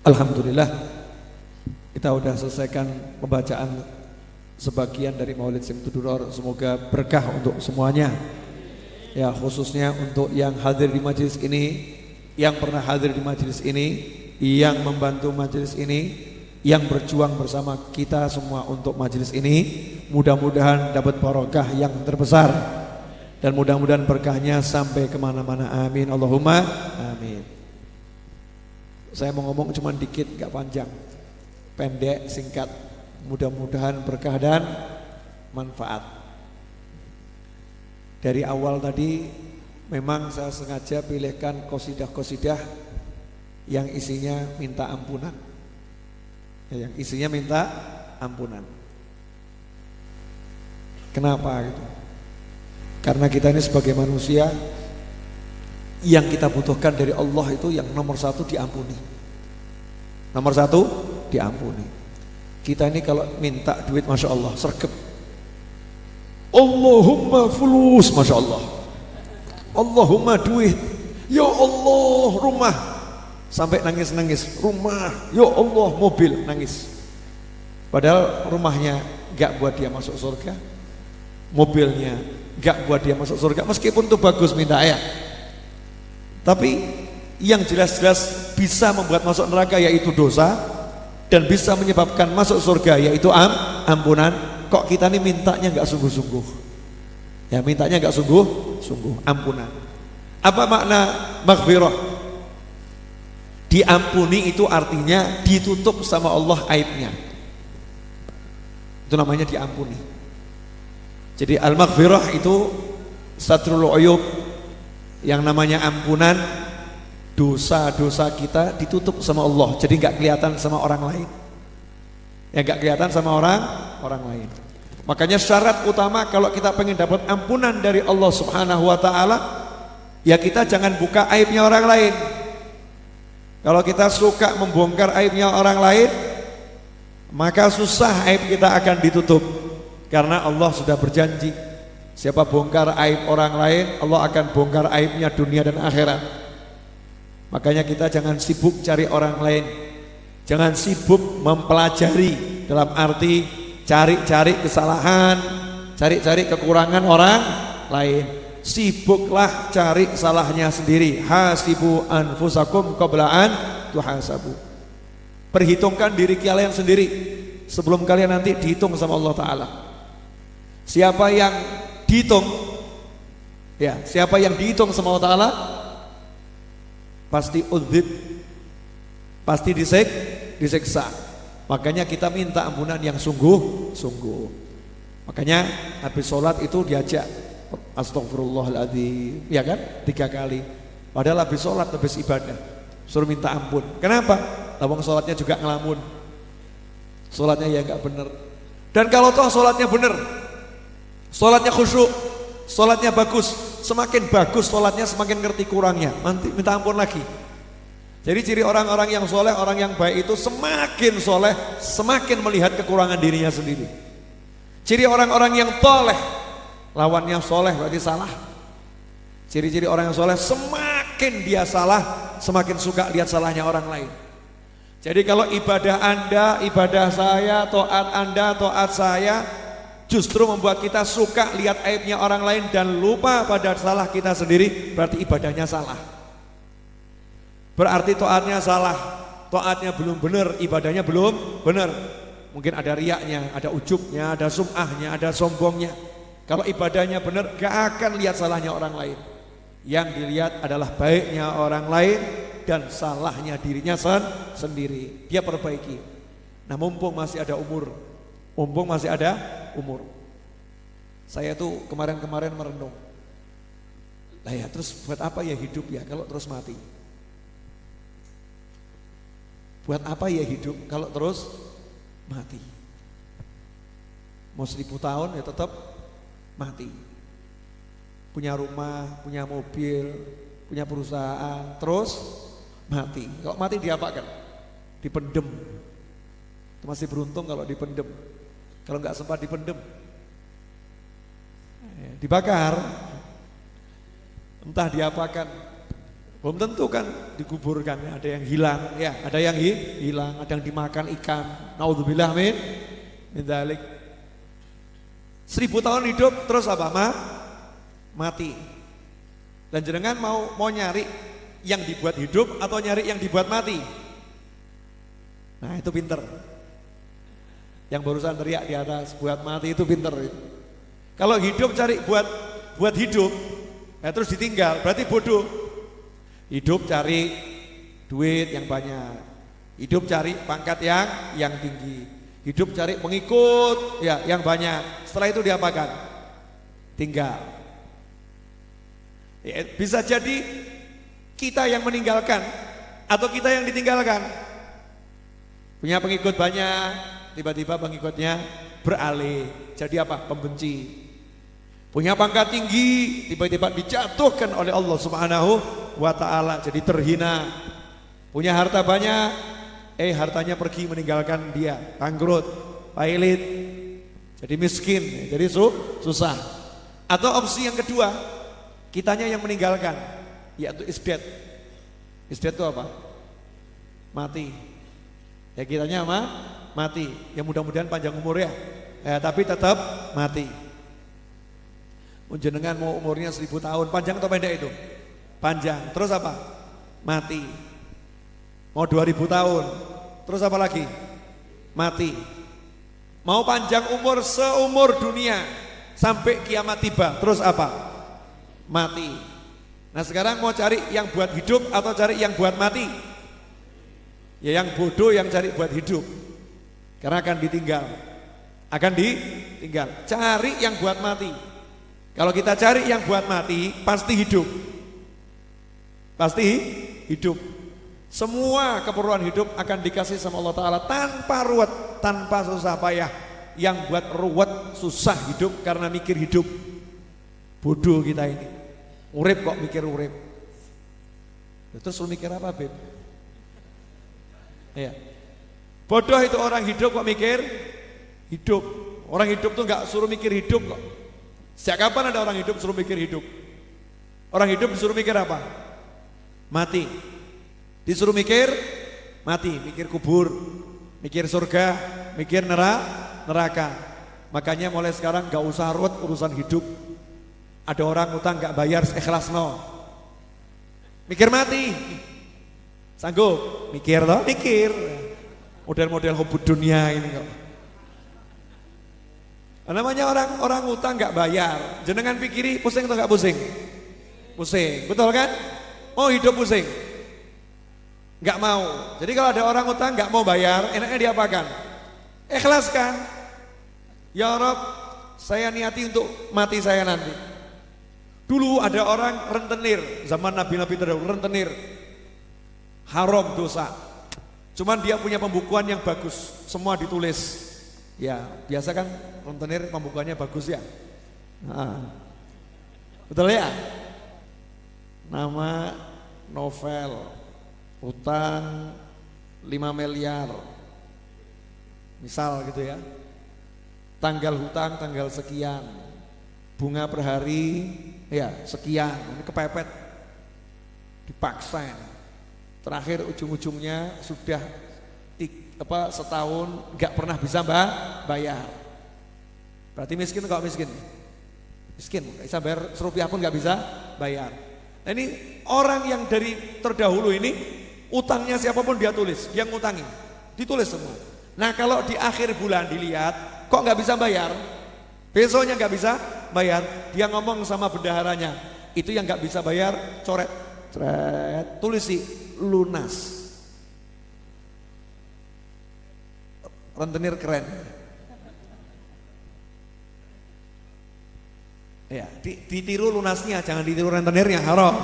Alhamdulillah kita sudah selesaikan pembacaan sebagian dari Maulid Simtuduror. Semoga berkah untuk semuanya. Ya, khususnya untuk yang hadir di majelis ini, yang pernah hadir di majelis ini, yang membantu majelis ini, yang berjuang bersama kita semua untuk majelis ini. Mudah-mudahan dapat barokah yang terbesar dan mudah-mudahan berkahnya sampai kemana-mana. Amin Allahumma amin. Saya mau ngomong cuma dikit, gak panjang, pendek, singkat. Mudah-mudahan berkah dan manfaat. Dari awal tadi memang saya sengaja pilihkan qasidah-qasidah yang isinya minta ampunan, yang isinya minta ampunan. Kenapa gitu? Karena kita ini sebagai manusia, yang kita butuhkan dari Allah itu yang nomor satu diampuni. Nomor satu diampuni. Kita ini kalau minta duit, Masya Allah, sergap. Allahumma fulus, Masya Allah. Allahumma duit. Ya Allah, rumah. Sampai nangis-nangis. Rumah, ya Allah, mobil, nangis. Padahal rumahnya gak buat dia masuk surga, mobilnya gak buat dia masuk surga. Meskipun itu bagus minta ya, tapi yang jelas-jelas bisa membuat masuk neraka yaitu dosa, dan bisa menyebabkan masuk surga yaitu ampunan. Kok kita ini mintanya gak sungguh-sungguh? Ya, mintanya gak sungguh-sungguh, ampunan. Apa makna maghfirah? Diampuni itu artinya ditutup sama Allah aibnya. Itu namanya diampuni. Jadi al-maghfirah itu satrul uyub. Yang namanya ampunan, dosa-dosa kita ditutup sama Allah, jadi nggak kelihatan sama orang lain. Ya, nggak kelihatan sama orang lain. Makanya syarat utama kalau kita pengen dapat ampunan dari Allah Subhanahu wa taala, ya kita jangan buka aibnya orang lain. Kalau kita suka membongkar aibnya orang lain, maka susah aib kita akan ditutup. Karena Allah sudah berjanji, siapa bongkar aib orang lain, Allah akan bongkar aibnya dunia dan akhirat. Makanya kita jangan sibuk cari orang lain, jangan sibuk mempelajari, dalam arti cari-cari kesalahan, cari-cari kekurangan orang lain. Sibuklah cari salahnya sendiri. Hasibu anfusakum qabla an tuhasabu. Perhitungkan diri kalian sendiri sebelum kalian nanti dihitung sama Allah Ta'ala. Siapa yang dihitung, ya, siapa yang dihitung sama Allah Ta'ala pasti udzib, pasti disiksa. Makanya kita minta ampunan yang sungguh-sungguh. Makanya habis sholat itu diajak astagfirullahaladzim, ya kan, 3 kali. Padahal habis sholat, habis ibadah suruh minta ampun. Kenapa? Lawang sholatnya juga ngelamun, sholatnya ya gak bener. Dan kalau toh sholatnya bener, sholatnya khusyuk, sholatnya bagus, semakin bagus sholatnya semakin ngerti kurangnya, nanti minta ampun lagi. Jadi ciri orang-orang yang soleh, orang yang baik itu semakin soleh, semakin melihat kekurangan dirinya sendiri. Ciri orang-orang yang toleh, lawannya soleh berarti salah. Ciri-ciri orang yang soleh, semakin dia salah, semakin suka lihat salahnya orang lain. Jadi kalau ibadah Anda, ibadah saya, taat Anda, taat saya, justru membuat kita suka lihat aibnya orang lain dan lupa pada salah kita sendiri, berarti ibadahnya salah. Berarti taatnya salah, taatnya belum benar, ibadahnya belum benar. Mungkin ada riaknya, ada ujubnya, ada sum'ahnya, ada sombongnya. Kalau ibadahnya benar, gak akan lihat salahnya orang lain. Yang dilihat adalah baiknya orang lain dan salahnya dirinya sendiri. Dia perbaiki. Nah, mumpung masih ada umur, saya tuh kemarin-kemarin merenung. Lah ya, terus buat apa ya hidup ya kalau terus mati? Buat apa ya hidup kalau terus mati? Mau 1000 tahun ya tetap mati. Punya rumah, punya mobil, punya perusahaan, terus mati. Kalau mati diapakan? Dipendem. Masih beruntung kalau dipendem. Kalau nggak sempat dipendem, dibakar. Entah diapakan. Belum tentu kan dikuburkan, ada yang hilang, ya, ada yang hilang, ada yang dimakan ikan. Naudzubillah min dzalik. 1000 tahun hidup terus apa? Mati. Dan jenengan mau nyari yang dibuat hidup atau nyari yang dibuat mati? Nah, itu pinter. Yang barusan teriak di atas buat mati itu pinter. Kalau hidup cari buat hidup, ya terus ditinggal, berarti bodoh. Hidup cari duit yang banyak, hidup cari pangkat yang tinggi, hidup cari pengikut ya yang banyak. Setelah itu diapakan? Tinggal. Ya, bisa jadi kita yang meninggalkan atau kita yang ditinggalkan. Punya pengikut banyak, tiba-tiba pengikutnya beralih jadi apa? Pembenci. Punya pangkat tinggi, tiba-tiba dijatuhkan oleh Allah Subhanahu wa ta'ala jadi terhina. Punya harta banyak, hartanya pergi meninggalkan dia, bangkrut, pailit, jadi miskin, jadi susah. Atau opsi yang kedua, kitanya yang meninggalkan, yaitu isdet. Isdet itu apa? Mati. Ya kitanya mati. Ya mudah-mudahan panjang umur ya, tapi tetap mati. Jenengan mau umurnya 1000 tahun, panjang atau pendek itu? Panjang, terus apa? Mati. Mau 2000 tahun, terus apa lagi? Mati. Mau panjang umur seumur dunia sampai kiamat tiba, terus apa? Mati. Nah sekarang mau cari yang buat hidup atau cari yang buat mati? Ya yang bodoh yang cari buat hidup, karena akan ditinggal. Cari yang buat mati. Kalau kita cari yang buat mati, pasti hidup. Pasti hidup. Semua keperluan hidup akan dikasih sama Allah Ta'ala tanpa ruwet, tanpa susah payah. Yang buat ruwet, susah hidup karena mikir hidup. Bodoh kita ini. Urip kok mikir urip. Terus lu mikir apa, Beb? Ya. Bodoh itu orang hidup kok mikir hidup. Orang hidup tuh gak suruh mikir hidup kok. Sejak kapan ada orang hidup suruh mikir hidup? Orang hidup disuruh mikir apa? Mati. Disuruh mikir mati, mikir kubur, mikir surga, mikir neraka. Makanya mulai sekarang gak usah ruwet urusan hidup. Ada orang utang gak bayar, ikhlas no. Mikir mati. Sanggup? Mikir toh? Mikir. Model-model hubud dunia ini kok. Namanya orang utang nggak bayar, jenengan pikiri pusing atau nggak pusing? Pusing, betul kan? Oh hidup pusing, nggak mau. Jadi kalau ada orang utang nggak mau bayar, enaknya diapakan? Ikhlaskan. Ya Rob, saya niati untuk mati saya nanti. Dulu ada orang rentenir, zaman Nabi-Nabi terdahulu rentenir, haram dosa. Cuman dia punya pembukuan yang bagus, semua ditulis. Ya biasa kan rentenir pembukuannya bagus ya. Betul ya. Nama novel, utang 5 miliar misal gitu ya. Tanggal hutang tanggal sekian, bunga per hari ya sekian. Ini kepepet, dipaksa. Terakhir ujung-ujungnya sudah setahun nggak pernah bisa bayar. Berarti miskin kok miskin? Miskin, bisa bayar Rp1 pun nggak bisa bayar. Nah ini orang yang dari terdahulu ini utangnya siapapun dia tulis, dia ngutangi, ditulis semua. Nah kalau di akhir bulan dilihat kok nggak bisa bayar, besoknya nggak bisa bayar, dia ngomong sama bendaharanya, itu yang nggak bisa bayar coret, tulis sih lunas. Rentenir keren. Ya, ditiru lunasnya, jangan ditiru rentenirnya, haram.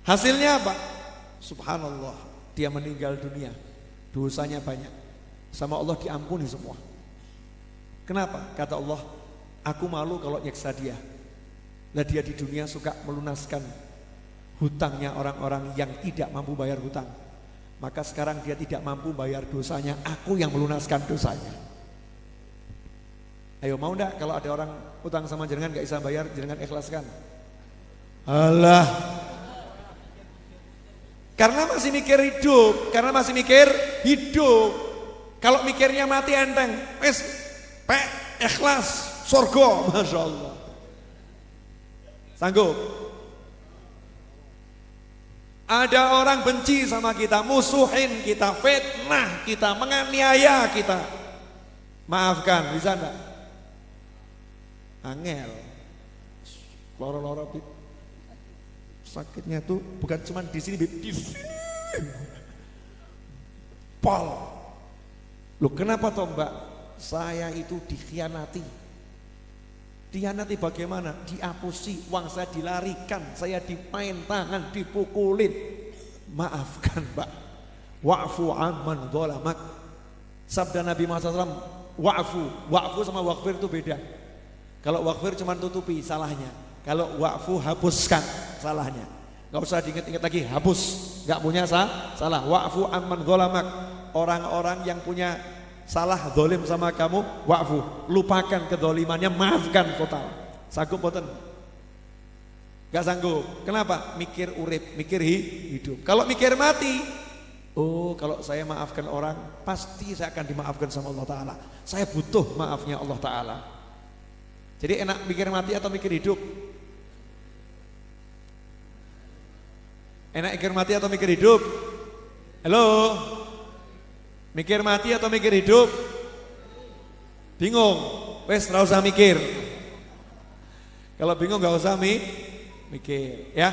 Hasilnya apa? Subhanallah, dia meninggal dunia, dosanya banyak. Sama Allah diampuni semua. Kenapa? Kata Allah, aku malu kalau nyeksa dia. Lah dia di dunia suka melunaskan hutangnya orang-orang yang tidak mampu bayar hutang. Maka sekarang dia tidak mampu bayar dosanya, aku yang melunaskan dosanya. Ayo mau enggak kalau ada orang utang sama jenengan gak bisa bayar, jenengan ikhlaskan? Alah, Karena masih mikir hidup, karena masih mikir hidup. Kalau mikirnya mati enteng, wes pek ikhlas, surga, masya Allah. Sanggup? Ada orang benci sama kita, musuhin kita, fitnah kita, menganiaya kita. Maafkan, bisa enggak? Angel. Loro-loro sakitnya tuh bukan cuma di sini, di sini. Pol. Loh kenapa toh Mbak? Saya itu dikhianati. Dikhianati bagaimana? Diapusi, uang saya dilarikan, saya dimain tangan, dipukulin. Maafkan Mbak. Wa'fu amman dzalamak. Sabda Nabi Muhammad SAW, wa'fu sama wa'fir itu beda. Kalau wa'fir cuma tutupi salahnya. Kalau wa'fu hapuskan salahnya. Gak usah diingat-ingat lagi, hapus. Gak punya salah. Wa'fu amman dzalamak. Orang-orang yang punya salah zalim sama kamu, wa'fu. Lupakan kedzalimannya, maafkan total. Sanggup boten? Gak sanggup. Kenapa? Mikir urip, mikir hidup. Kalau mikir mati, oh kalau saya maafkan orang, pasti saya akan dimaafkan sama Allah Ta'ala. Saya butuh maafnya Allah Ta'ala. Jadi enak mikir mati atau mikir hidup? Enak mikir mati atau mikir hidup? Halo? Mikir mati atau mikir hidup? Bingung? Wes gak usah mikir. Kalau bingung gak usah mikir ya.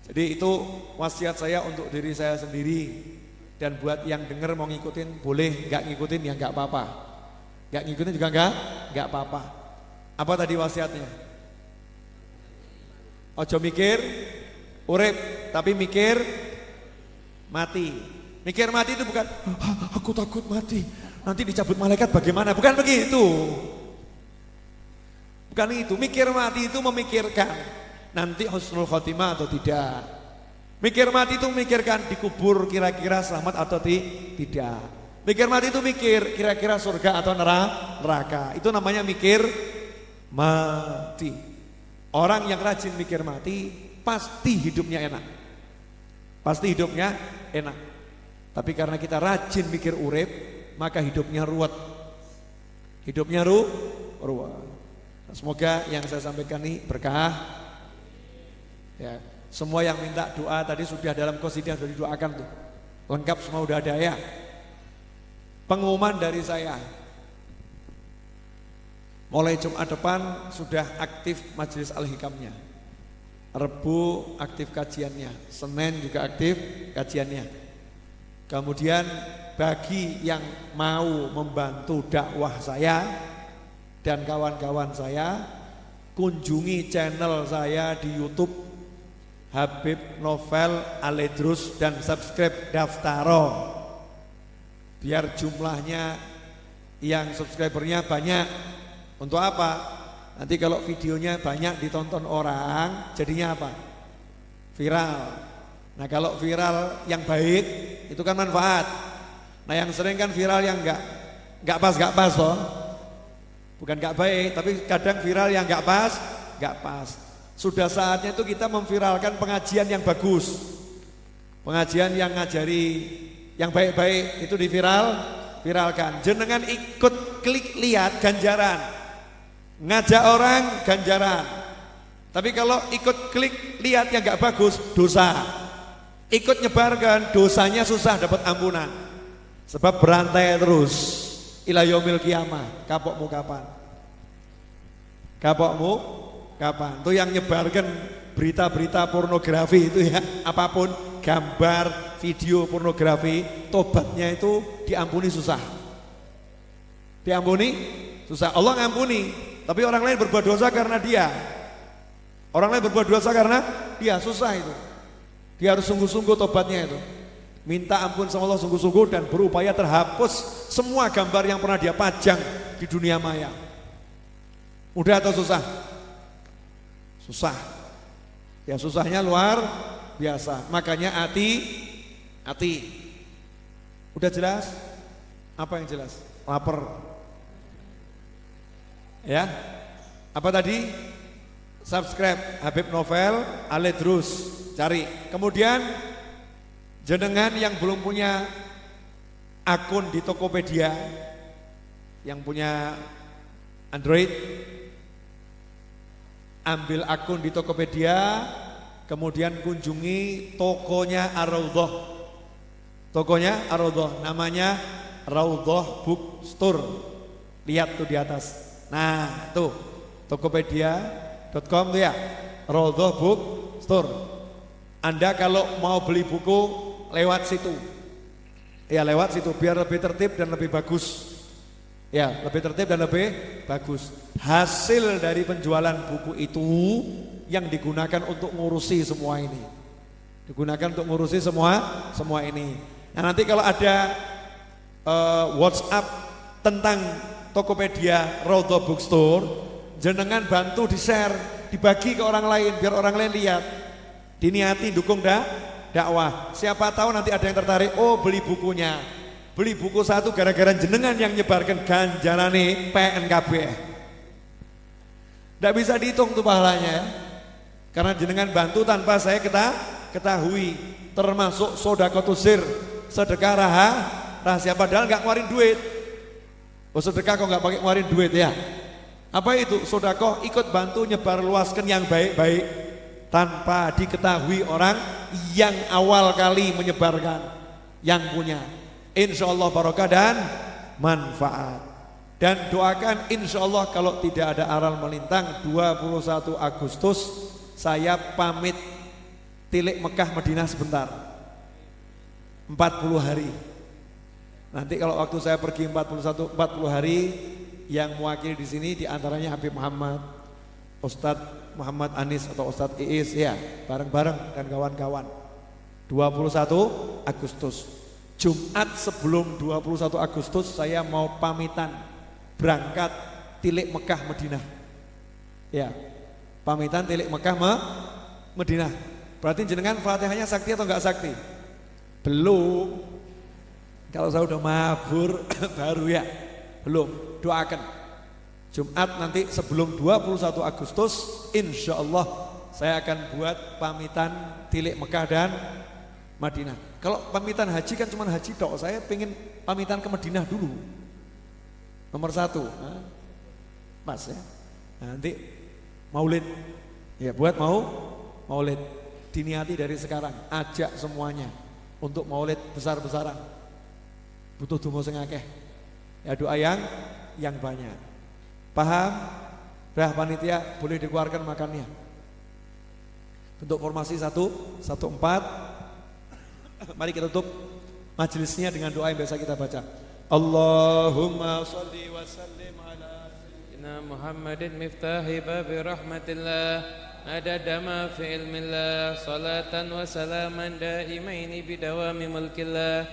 Jadi itu wasiat saya untuk diri saya sendiri. Dan buat yang denger mau ngikutin boleh, gak ngikutin ya gak apa-apa. Gak ngikutin juga gak apa-apa. Apa tadi wasiatnya? Ojo mikir urip, tapi mikir mati. Mikir mati itu bukan aku takut mati, nanti dicabut malaikat bagaimana, bukan begitu. Bukan itu. Mikir mati itu memikirkan nanti husnul khotimah atau tidak. Mikir mati itu memikirkan dikubur kira-kira selamat atau tidak. Mikir mati itu mikir kira-kira surga atau neraka. Itu namanya mikir mati. Orang yang rajin mikir mati pasti hidupnya enak. Pasti hidupnya enak. Tapi karena kita rajin mikir urip, maka hidupnya ruwet. Hidupnya ruwet. Semoga yang saya sampaikan ini berkah. Ya, semua yang minta doa tadi sudah dalam qasidah sudah didoakan tuh. Lengkap semua udah ada ya. Pengumuman dari saya. Mulai Jumat depan sudah aktif Majelis Al-Hikamnya. Rebu aktif kajiannya, Senin juga aktif kajiannya. Kemudian bagi yang mau membantu dakwah saya dan kawan-kawan saya, kunjungi channel saya di YouTube Habib Novel Aledrus dan subscribe daftaro. Biar jumlahnya yang subscribernya banyak. Untuk apa? Nanti kalau videonya banyak ditonton orang, jadinya apa? Viral. Nah kalau viral yang baik itu kan manfaat. Nah yang sering kan viral yang enggak pas toh. Bukan enggak baik, tapi kadang viral yang enggak pas. Sudah saatnya itu kita memviralkan pengajian yang bagus. Pengajian yang ngajari yang baik-baik itu viralkan. Jenengan ikut klik lihat ganjaran. Ngajak orang ganjaran. Tapi kalau ikut klik lihat yang gak bagus, dosa. Ikut nyebarkan, dosanya susah dapat ampunan. Sebab berantai terus ila yaumil qiyamah. Kapokmu kapan? Kapokmu kapan? Tuh yang nyebarkan berita-berita pornografi itu ya, apapun, gambar, video pornografi, tobatnya itu diampuni susah. Diampuni susah. Allah ngampuni. Tapi orang lain berbuat dosa karena dia. Orang lain berbuat dosa karena dia, susah itu. Dia harus sungguh-sungguh tobatnya itu. Minta ampun sama Allah sungguh-sungguh dan berupaya terhapus semua gambar yang pernah dia pajang di dunia maya. Mudah atau susah? Susah. Ya susahnya luar biasa. Makanya hati. Udah jelas? Apa yang jelas? Lapar. Ya, apa tadi? Subscribe Habib Novel Aledrus, cari. Kemudian Jenengan yang belum punya akun di Tokopedia, yang punya Android, ambil akun di Tokopedia, kemudian kunjungi tokonya Ar-Raudhah. Tokonya Ar-Raudhah, namanya Raudhah Bookstore. Lihat tuh di atas. Nah, tuh tokopedia.com tuh ya, Raudhah Bookstore. Anda kalau mau beli buku lewat situ. Ya, lewat situ biar lebih tertib dan lebih bagus. Ya, lebih tertib dan lebih bagus. Hasil dari penjualan buku itu yang digunakan untuk ngurusi semua ini. Digunakan untuk ngurusi semua ini. Nah, nanti kalau ada WhatsApp tentang Tokopedia Raudhah Bookstore, jenengan bantu di-share, dibagi ke orang lain biar orang lain lihat. Diniati dukung dakwah. Siapa tahu nanti ada yang tertarik, oh beli bukunya. Beli buku satu gara-gara jenengan yang nyebarkan ganjarane PNKB. Tidak bisa dihitung tuh pahalanya, karena jenengan bantu tanpa saya ketahui. Termasuk sedekah sir, sedekah rahasia, padahal nggak ngeluarin duit. Oh, sedekah kok nggak pakai ngeluarin duit ya? Apa itu? Sedekah ikut bantu nyebar luaskan yang baik-baik tanpa diketahui orang yang awal kali menyebarkan, yang punya. Insya Allah barokah dan manfaat. Dan doakan insya Allah kalau tidak ada aral melintang 21 Agustus saya pamit tilik Mekah Madinah sebentar 40 hari. Nanti kalau waktu saya pergi 40 hari, yang mewakili di sini diantaranya Habib Muhammad, Ustadz Muhammad Anis atau Ustadz Iis ya, bareng-bareng dan kawan-kawan. 21 Agustus Jumat sebelum 21 Agustus saya mau pamitan berangkat tilik Mekah Madinah. Ya, pamitan tilik Mekah Madinah. Berarti jenengan Fatihahnya sakti atau enggak sakti? Belum. Kalau saya udah mabur baru ya. Belum. Doakan. Jumat nanti sebelum 21 Agustus insya Allah saya akan buat pamitan tilik Mekah dan Madinah. Kalau pamitan haji kan cuma haji tok, saya pengen pamitan ke Madinah dulu. Nomor 1. Pas ya. Nanti maulid. Ya, buat maulid. Diniati dari sekarang, ajak semuanya untuk maulid besar-besaran. Butuh donga sing akeh. Ya, doa yang banyak. Paham? Dah panitia boleh dikeluarkan makannya. Bentuk formasi 114. Mari kita tutup majelisnya dengan doa yang biasa kita baca. Allahumma shalli wa sallim ala sayyidina Muhammadin miftahi babi rahmatillah adada ma fi ilmillah salatan wa salaman daimaini bidawami mulkillah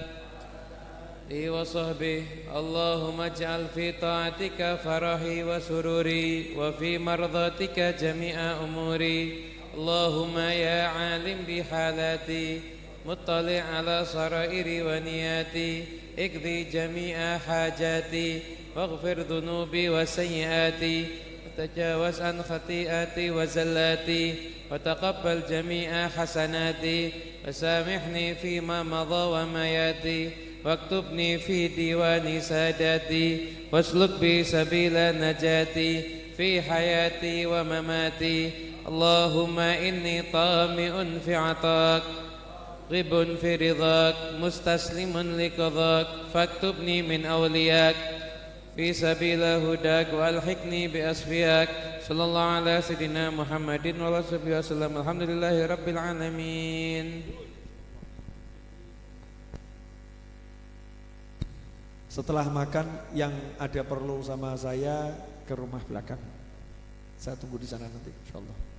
wa sahbihi. Allahumma ij'al fi ta'atika farahi wa sururi wa fi mardatika jami'a umuri. Allahumma ya alim bi halati مطلع على سرائري ونياتي اقضي جميع حاجاتي واغفر ذنوبي وسيئاتي وتجاوز عن خطيئاتي وزلاتي وتقبل جميع حسناتي وسامحني فيما مضى وما ياتي واكتبني في ديوان ساداتي واسلك بي سبيل نجاتي في حياتي ومماتي. اللهم إني طامع في عطاك غب في رضاك مستسلم لقضاك فاكتبني من أولياك في سبيل هداك والحقني بأصفياك. صلى الله على سيدنا محمد وعلى آله وسلم. الحمد لله رب العالمين. Setelah makan yang ada perlu sama saya ke rumah belakang. Saya tunggu di sana nanti insyaallah.